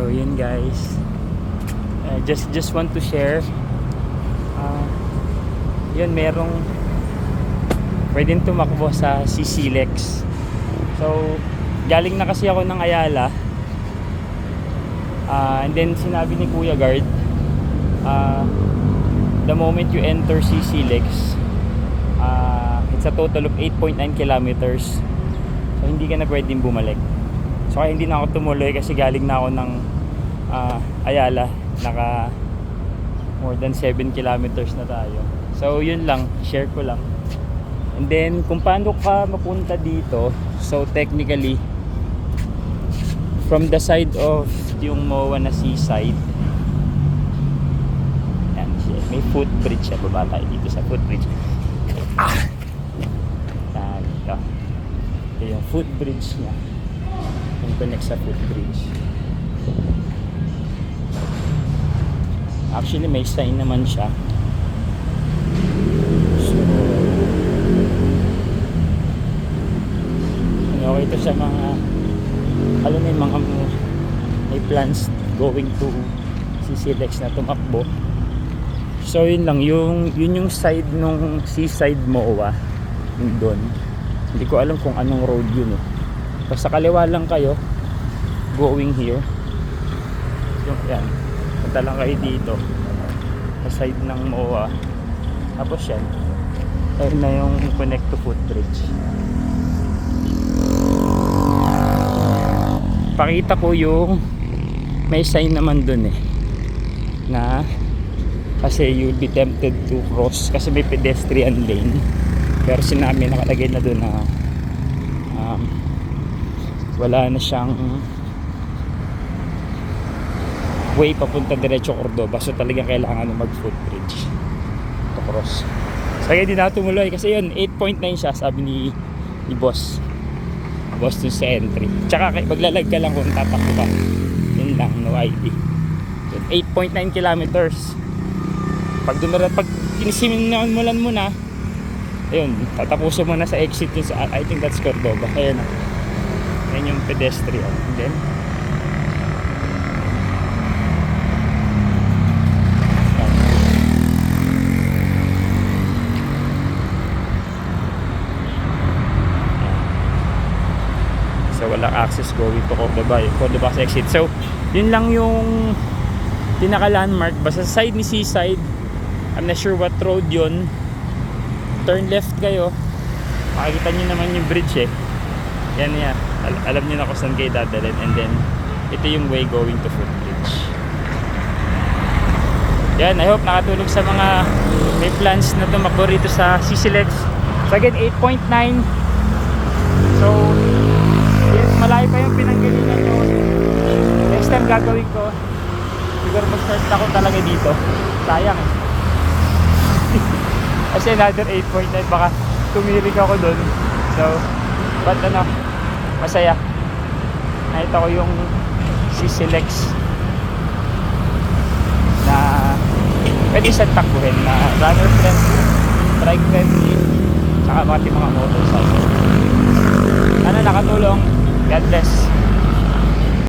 So yun guys, just want to share. Yun, merong pwedeng tumakbo sa CCLEX. So galing na kasi ako ng Ayala, and then sinabi ni Kuya Guard, the moment you enter CCLEX, it's a total of 8.9 kilometers. So hindi ka na pwedeng bumalik. So kaya hindi na ako tumuloy kasi galing na ako ng Ayala. Naka more than 7 kilometers na tayo. So yun lang, share ko lang. And then kung paano ka mapunta dito, so technically from the side of yung MOA na seaside, yan, may footbridge siya. Baba tayo dito sa footbridge. Ito yung footbridge niya, yung connect sa footbridge. Actually may sign naman siya. So okay ito sa mga, alam mo yung mga may plans going to CCLEX na tumakbo. So yun lang, yun yung side nung seaside MOA, yung doon. Hindi ko alam kung anong road yun eh. Basta kaliwa lang kayo going here. Yung yan, punta lang kayo dito sa side ng MOA. Tapos yan, ayun na yung connect to footbridge. Pakita ko yung may sign naman dun eh, na kasi you'll be tempted to cross kasi may pedestrian lane, pero sinabi, nakalagay na dun na wala na siyang way papunta diretso Cordoba. So talagang kailangan mag footbridge to cross. So kaya di na tumuloy kasi yun 8.9 siya, sabi ni boss dun sa entry. Tsaka maglalag ka lang kung tatakbo ka, yun lang, no ID. 8.9 kilometers. Pag kinisimulan mo na, ayun, tatapusin mo na sa exit yun sa, I think that's Cordoba. Ayun na, ayun yung pedestrian. And then so walang access going to Cordoba sa exit. So yun lang yung pinaka landmark. Basta sa side ni seaside, I'm not sure what road yun. Turn left kayo, makikita nyo naman yung bridge eh. Yan yan, alam nyo na kung saan kayo dadalhin. And then ito yung way going to footbridge. Yan, I hope nakatulog sa mga may plans na tumakbo rito sa CCLEX. So again, 8.9. So malayo pa yung pinanggalingan nyo. Next time gagawin ko, siguro mag-start ako talaga dito. Sayang eh. Kasi another 8.9, baka tumirik ako dun. So but ano, masaya. Nakita ko yung CCLEX na pwede siyang takbuhin, na runner friendly, trike friendly, saka pati mga motorcycle. Sana nakatulong. God bless.